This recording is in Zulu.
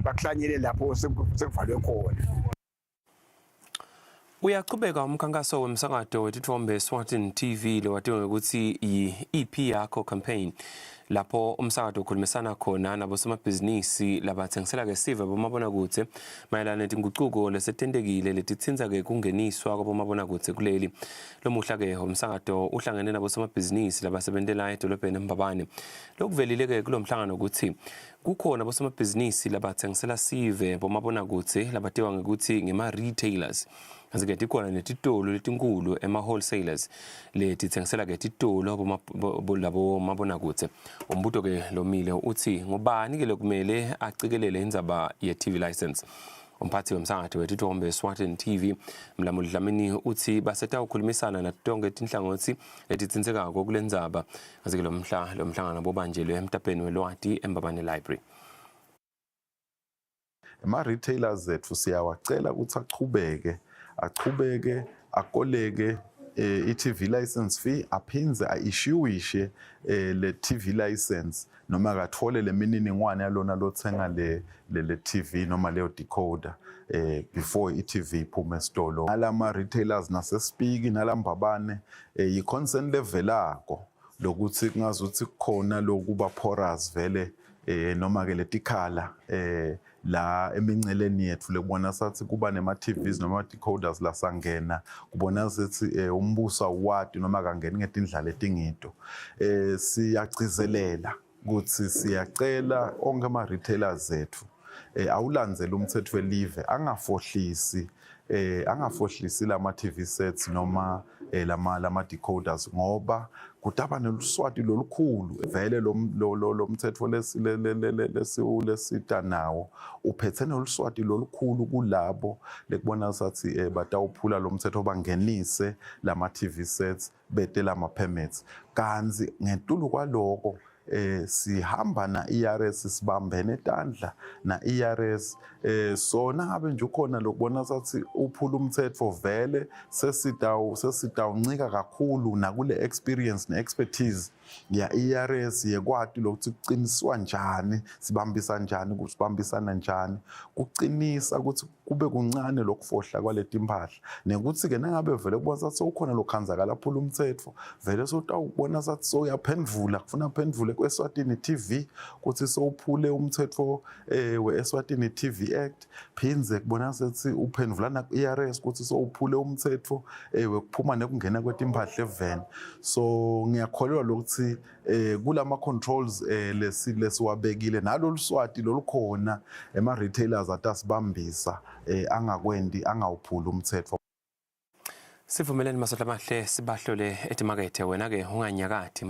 bakuhlanyele lapho sekuvalwe khona. Uyaqhubeka umkhankaso wemsakazo wetithombe eSwatini TV lo watiwa ukuthi i-EP yakho campaign lapho umsakazo ukhulumisana khona nabosomabhizinisi labathengisela ke sive bomabonakude mayelana netinguquko lesetendekile letitsinza ke kungeniswa kwabomabonakude kuleli lomuhla ke umsakazo uhlangene nabosomabhizinisi labasebentela edolobheni eMbabane. Lokuvelile ke kulomhlangano ukuthi kukhona abosomabhizinisi labathengisela sive bomabonakude labatiwa ngokuthi ngema-retailers. Azike tikhona netitolo letinkulu ema-wholesalers letithengisela ke titolo labo mabonakude. Umbuto ke lomile uthi ngubani ke lokumele acikelele indzaba ye-TV license. Umphathi wemsakazo wetithombe eSwatini TV Mlamuli Dlamini uthi baseta ukukhulumisana natonke tinhlangothi letitsinzekako kule ndzaba. Azike lomhlangano bobanjelwe emtapeni welwati eMbabane Library. Ama-retailers zethu siyawacela ukuthi achubeke akoleke i-TV license fee aphinze a-issuishe le TV license noma akathole le mininingwane yalona lothenga le TV noma leyo decoder before i-TV iphume esitolo. Alama retailers nasesipiki nalambabane yi-concern level akho lokuthi kungazuthi kukhona lokuba porous vele noma ke letikhala la eminceleni yethu lekubona sathi kuba nema-TVs noma decoders la sangena kubona sethi umbuso awadi noma kangeni ngetindlela etingito. Siyagcizelela ukuthi siyacela onke ama-retailers zethu awulandzele umthetho welive angafohlisi lama-TV sets noma lama decoders ngoba kutaba neluswati lolukhulu vele lo mthetho lesita nawo uphethe neluswati lolukhulu kulabo lekubona sathi batawuphula lo mthetho bangenise lama-TV sets bete lama-permits kanzi ngetulu kwaloko sihamba na-ERS sibambene tandla na-ERS sona ngabe nje ukhona lokubona sathi uphula umthetho vele sesitawuncika kakhulu nakule experience ne-expertise ya ERS yekwati lokuthi kuqiniswa njani sibambisana njani kuqinisa ukuthi kube kuncane lokufohla kwaleti mpahla nekuthi ke nangabe vele kubona sathi ukhona lokhanzakala phula umthetho vele sotawubona sathi soyaphendvula kufuna phendvule kweSwatini TV ukuthi sowuphule umthetho weSwatini TV Act phinze kubona sathi uphendvulana ku-ERS ukuthi sowuphule umthetho wekuphuma nekungena kwetimpahla eveni. So ngiyakholelwa lokuthi kulama controls lesiwabekile nalolu swati lolukhona ema-retailers atasibambisa angawuphuli umthetho. Sivumelene masodla mahle sibahlole etimakethe wena ke unganyakathi